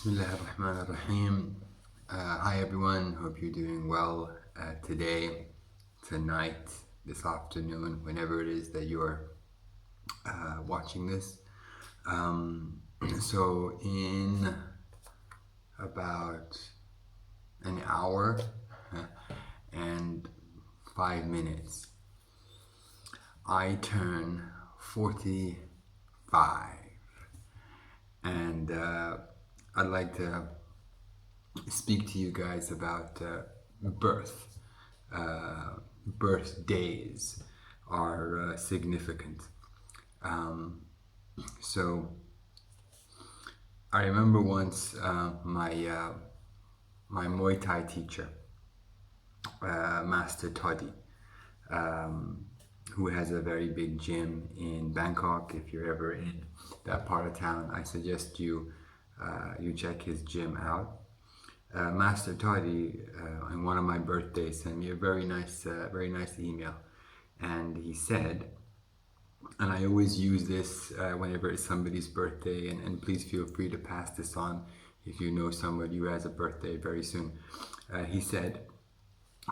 Bismillahirrahmanirrahim. Hi everyone, hope you're doing well today, tonight, this afternoon, whenever it is that you're watching this. So in about an hour and 5 minutes, I turn 45, and I'd like to speak to you guys about birth. Birthdays are significant. So I remember once my Muay Thai teacher, Master Toddy, who has a very big gym in Bangkok. If you're ever in that part of town, I suggest you check his gym out. Master Toddy, on one of my birthdays, sent me a very nice email, and he said, and I always use this whenever it's somebody's birthday, and please feel free to pass this on if you know somebody who has a birthday very soon. He said,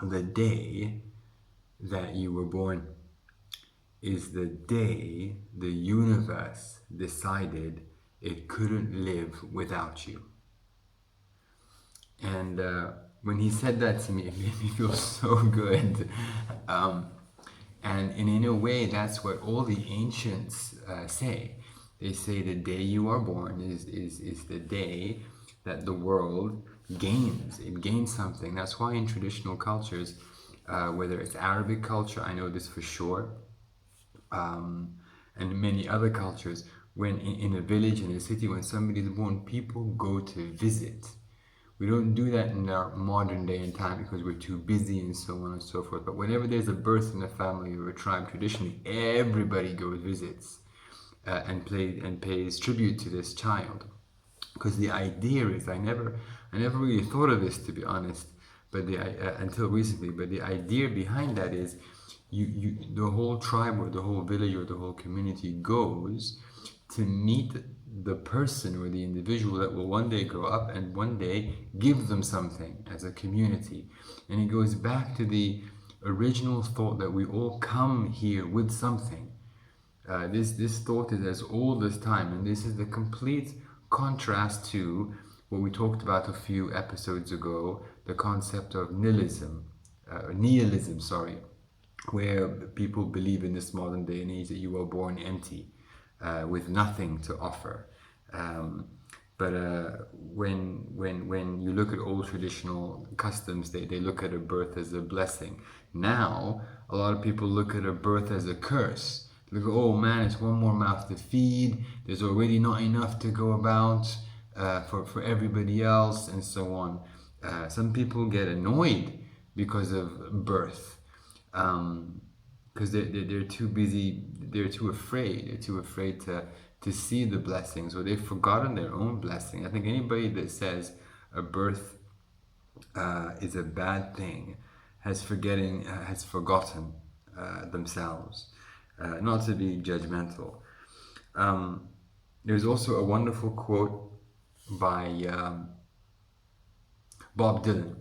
the day that you were born is the day the universe decided it couldn't live without you. And when he said that to me, it made me feel so good. And in a way, that's what all the ancients say. They say the day you are born is the day that the world gains. It gains something. That's why in traditional cultures, whether it's Arabic culture, I know this for sure, and many other cultures, when in a village, in a city, when somebody is born, people go to visit. We don't do that in our modern day and time because we're too busy and so on and so forth. But whenever there's a birth in a family or a tribe, traditionally everybody goes visits and pays tribute to this child. Because the idea is, I never really thought of this, to be honest, but until recently. But the idea behind that is, the whole tribe or the whole village or the whole community goes to meet the person or the individual that will one day grow up and one day give them something as a community. And it goes back to the original thought that we all come here with something. This thought is as old as time, and this is the complete contrast to what we talked about a few episodes ago, the concept of nihilism, where people believe in this modern day and age that you are born empty, with nothing to offer. But when you look at old traditional customs, they look at a birth as a blessing. Now, a lot of people look at a birth as a curse. Look, oh man, it's one more mouth to feed. There's already not enough to go about for everybody else, and so on. Some people get annoyed because of birth. Because they're too busy, they're too afraid to see the blessings, or they've forgotten their own blessing. I think anybody that says a birth is a bad thing has forgotten themselves. Not to be judgmental. There's also a wonderful quote by Bob Dylan.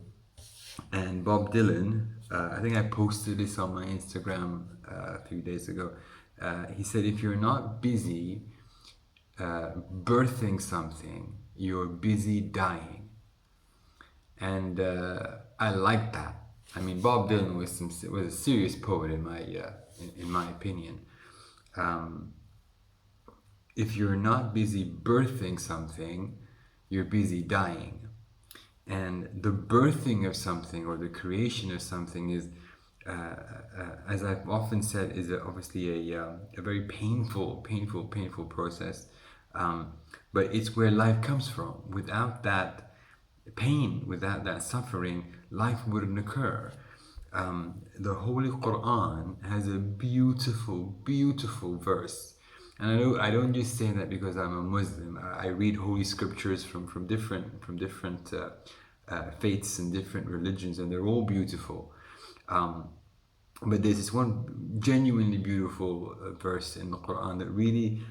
And Bob Dylan, I think I posted this on my Instagram a few days ago. He said, if you're not busy birthing something, you're busy dying. And I like that. I mean, Bob Dylan was a serious poet in my opinion. If you're not busy birthing something, you're busy dying. And the birthing of something or the creation of something is, as I've often said, is obviously a very painful process. But it's where life comes from. Without that pain, without that suffering, life wouldn't occur. The Holy Quran has a beautiful verse. And I don't just say that because I'm a Muslim. I read holy scriptures from different faiths and different religions, and they're all beautiful. But there's this one genuinely beautiful verse in the Quran that really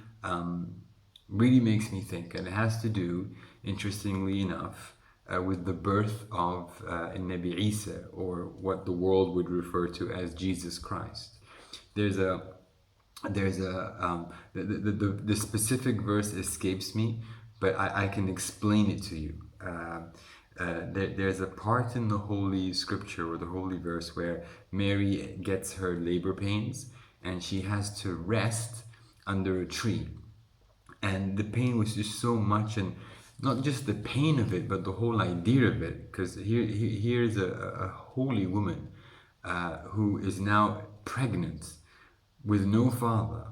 really makes me think, and it has to do, interestingly enough, with the birth of Nabi Isa, or what the world would refer to as Jesus Christ. The specific verse escapes me, but I can explain it to you. There's a part in the Holy Scripture or the Holy Verse where Mary gets her labor pains and she has to rest under a tree. And the pain was just so much, and not just the pain of it, but the whole idea of it. Because here's a holy woman who is now pregnant with no father,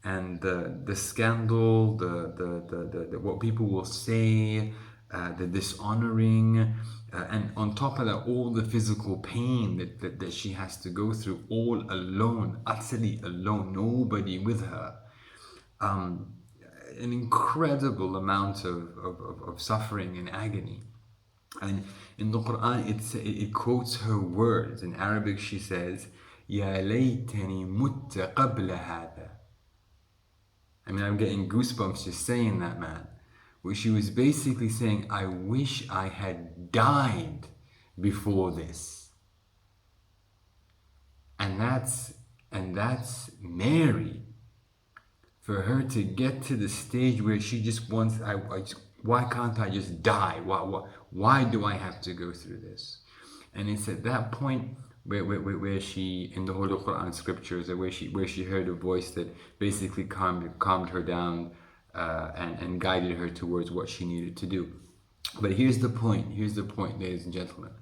and the scandal, the what people will say, the dishonoring, and on top of that, all the physical pain that she has to go through, all alone, utterly alone, nobody with her. An incredible amount of suffering and agony. And in the Quran, it quotes her words. In Arabic, she says, "Ya laytani mutta qabla hada." I mean, I'm getting goosebumps just saying that, man. Where she was basically saying, I wish I had died before this. And that's Mary. For her to get to the stage where she just wants, why can't I just die? Why do I have to go through this? And it's at that point where she, in the Holy Quran scriptures, where she heard a voice that basically calmed her down and guided her towards what she needed to do. But here's the point, ladies and gentlemen.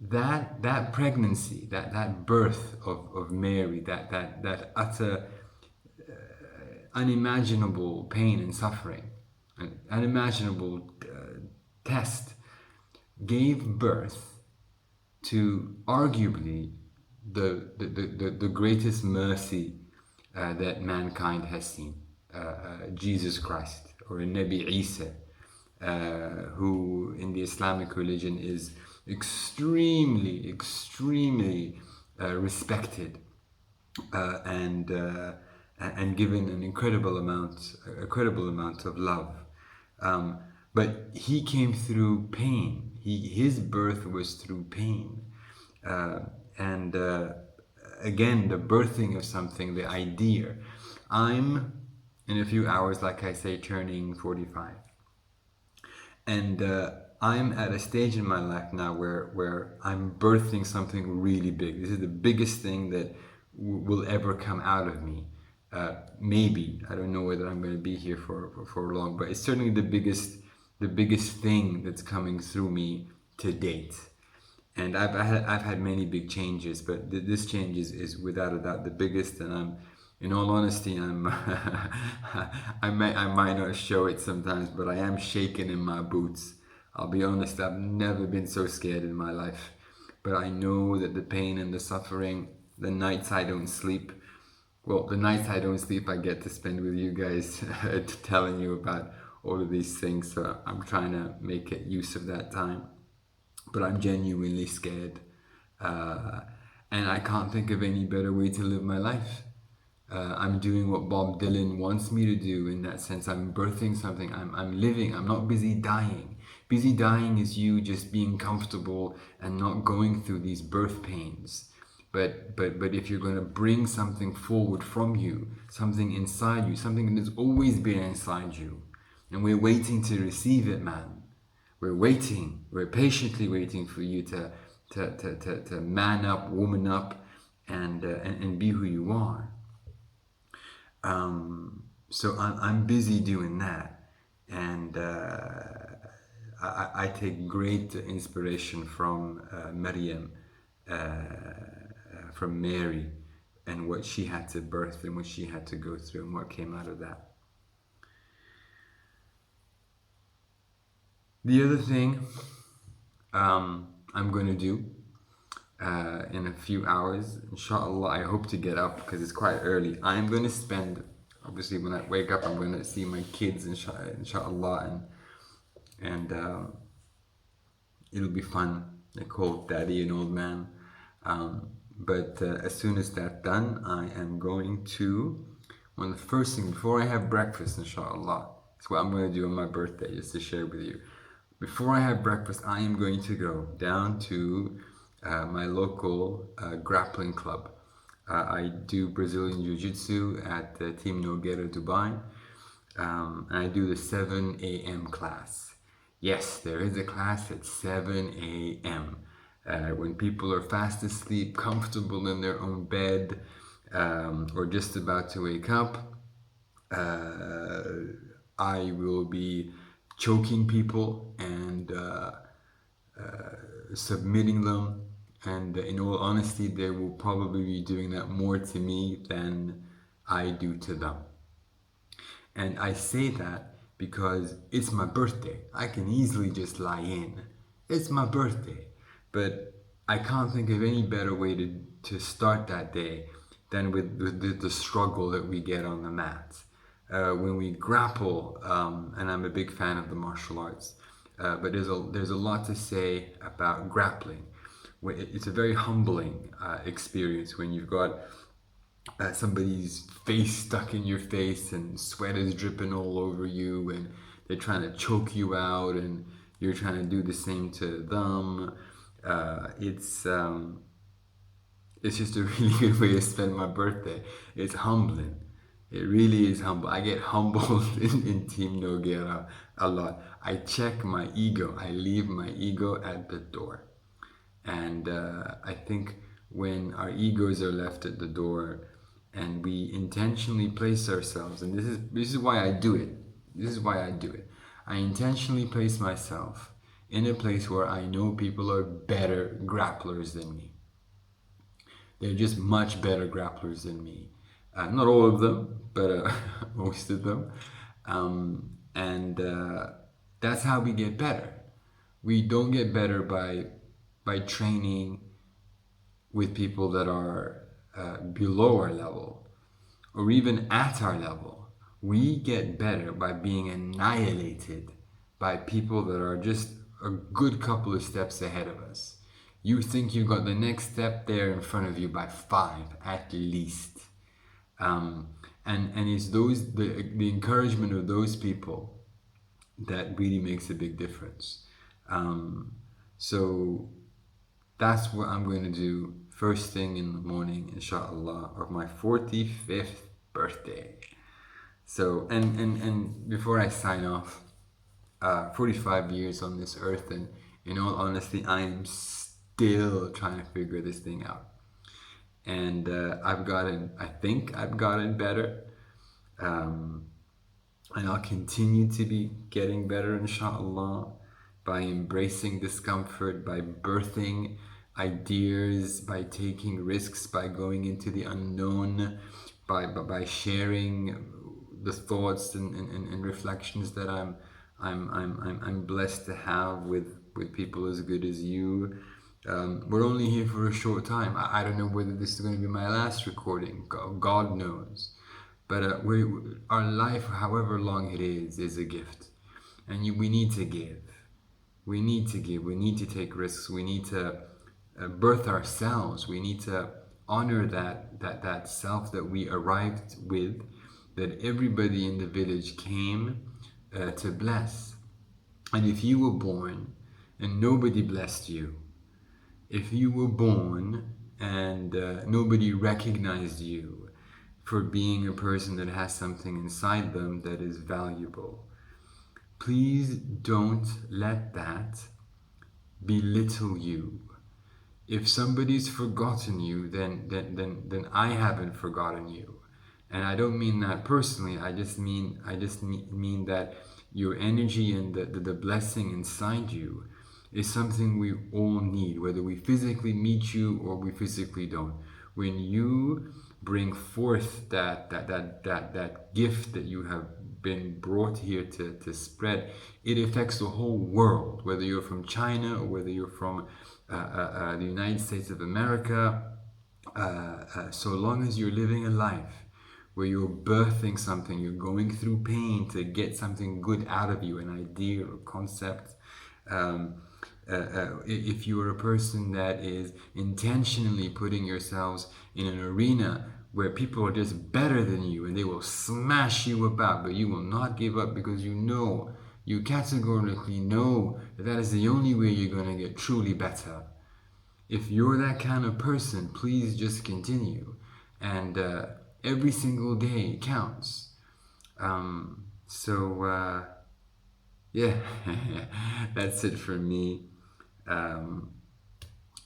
That pregnancy, that birth of Mary, that utter unimaginable pain and suffering, an unimaginable test, gave birth to arguably the greatest mercy that mankind has seen, Jesus Christ, or Nabi Isa, who in the Islamic religion is extremely respected and given an incredible amount of love. But he came through pain. His birth was through pain, and again, the birthing of something, the idea. I'm in a few hours, like I say, turning 45, and I'm at a stage in my life now where I'm birthing something really big. This is the biggest thing that will ever come out of me. Maybe, I don't know whether I'm going to be here for long, but it's certainly the biggest thing that's coming through me to date. And I've had many big changes, but this change is without a doubt the biggest. And in all honesty, I might not show it sometimes, but I am shaking in my boots. I'll be honest, I've never been so scared in my life. But I know that the pain and the suffering, the nights I don't sleep, well, the nights I don't sleep, I get to spend with you guys telling you about all of these things. So I'm trying to make use of that time. But I'm genuinely scared. And I can't think of any better way to live my life. I'm doing what Bob Dylan wants me to do. In that sense, I'm birthing something. I'm living. I'm not busy dying. Busy dying is you just being comfortable and not going through these birth pains. But if you're going to bring something forward from you, something inside you, something that's always been inside you, and we're waiting to receive it, man. We're waiting. We're patiently waiting for you to man up, woman up, and be who you are. So I'm busy doing that, and I take great inspiration from Maryam, from Mary, and what she had to birth and what she had to go through and what came out of that. The other thing I'm going to do in a few hours, inshallah, I hope to get up because it's quite early. I'm going to spend, obviously when I wake up, I'm going to see my kids, inshallah, and it'll be fun. They call Daddy an old man. But as soon as that done, I am going to, one of the first things, before I have breakfast, inshallah, that's what I'm going to do on my birthday, just to share with you. Before I have breakfast, I am going to go down to my local grappling club. I do Brazilian Jiu-Jitsu at Team Nogueira Dubai, and I do the 7 a.m. class. Yes, there is a class at 7 a.m. When people are fast asleep, comfortable in their own bed, or just about to wake up. I will be choking people and submitting them, and in all honesty, they will probably be doing that more to me than I do to them. And I say that because it's my birthday. I can easily just lie in. It's my birthday. But I can't think of any better way to start that day than with the struggle that we get on the mat. When we grapple, and I'm a big fan of the martial arts, but there's a lot to say about grappling. It's a very humbling experience when you've got somebody's face stuck in your face and sweat is dripping all over you and they're trying to choke you out and you're trying to do the same to them. It's just a really good way to spend my birthday. It's humbling. It really is humble. I get humbled in Team Nogueira a lot. I check my ego. I leave my ego at the door. And I think when our egos are left at the door and we intentionally place ourselves, and this is why I do it. This is why I do it. I intentionally place myself in a place where I know people are better grapplers than me. They're just much better grapplers than me. Not all of them, but most of them. And that's how we get better. We don't get better by training with people that are below our level or even at our level. We get better by being annihilated by people that are just a good couple of steps ahead of us. You think you've got the next step there in front of you by 5 at least. And it's the encouragement of those people that really makes a big difference. So that's what I'm going to do first thing in the morning, inshallah, of my 45th birthday. So, and before I sign off, 45 years on this earth, and in all honesty, I am still trying to figure this thing out. And I think I've gotten better. And I'll continue to be getting better, inshallah, by embracing discomfort, by birthing ideas, by taking risks, by going into the unknown, by sharing the thoughts and reflections that I'm blessed to have with people as good as you. We're only here for a short time. I don't know whether this is going to be my last recording. God knows. But our life, however long it is a gift. And we need to give. We need to give. We need to take risks. We need to birth ourselves. We need to honor that self that we arrived with, that everybody in the village came to bless. And if you were born and nobody blessed you, if you were born and nobody recognized you for being a person that has something inside them that is valuable, please don't let that belittle you. If somebody's forgotten you, then I haven't forgotten you. And I don't mean that personally. I just mean that your energy and the blessing inside you is something we all need, whether we physically meet you or we physically don't. When you bring forth that gift that you have been brought here to spread, it affects the whole world, whether you're from China or whether you're from the United States of America. So long as you're living a life where you're birthing something, you're going through pain to get something good out of you, an idea or concept, if you are a person that is intentionally putting yourselves in an arena where people are just better than you and they will smash you about, but you will not give up because you categorically know that that is the only way you're going to get truly better. If you're that kind of person, please just continue. And every single day counts. Yeah, that's it for me. Um,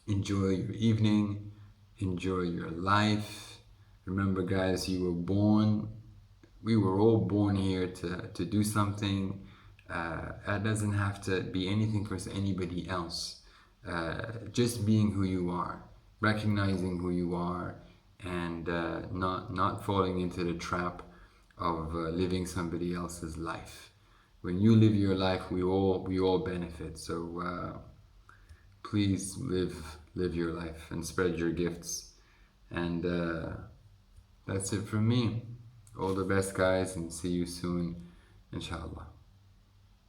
Enjoy your evening, enjoy your life. Remember, guys, we were all born here to do something. That doesn't have to be anything for anybody else. Just being who you are, recognizing who you are, and not falling into the trap of living somebody else's life. When you live your life, we all benefit. So please live your life and spread your gifts. And that's it from me. All the best, guys, and see you soon, inshallah.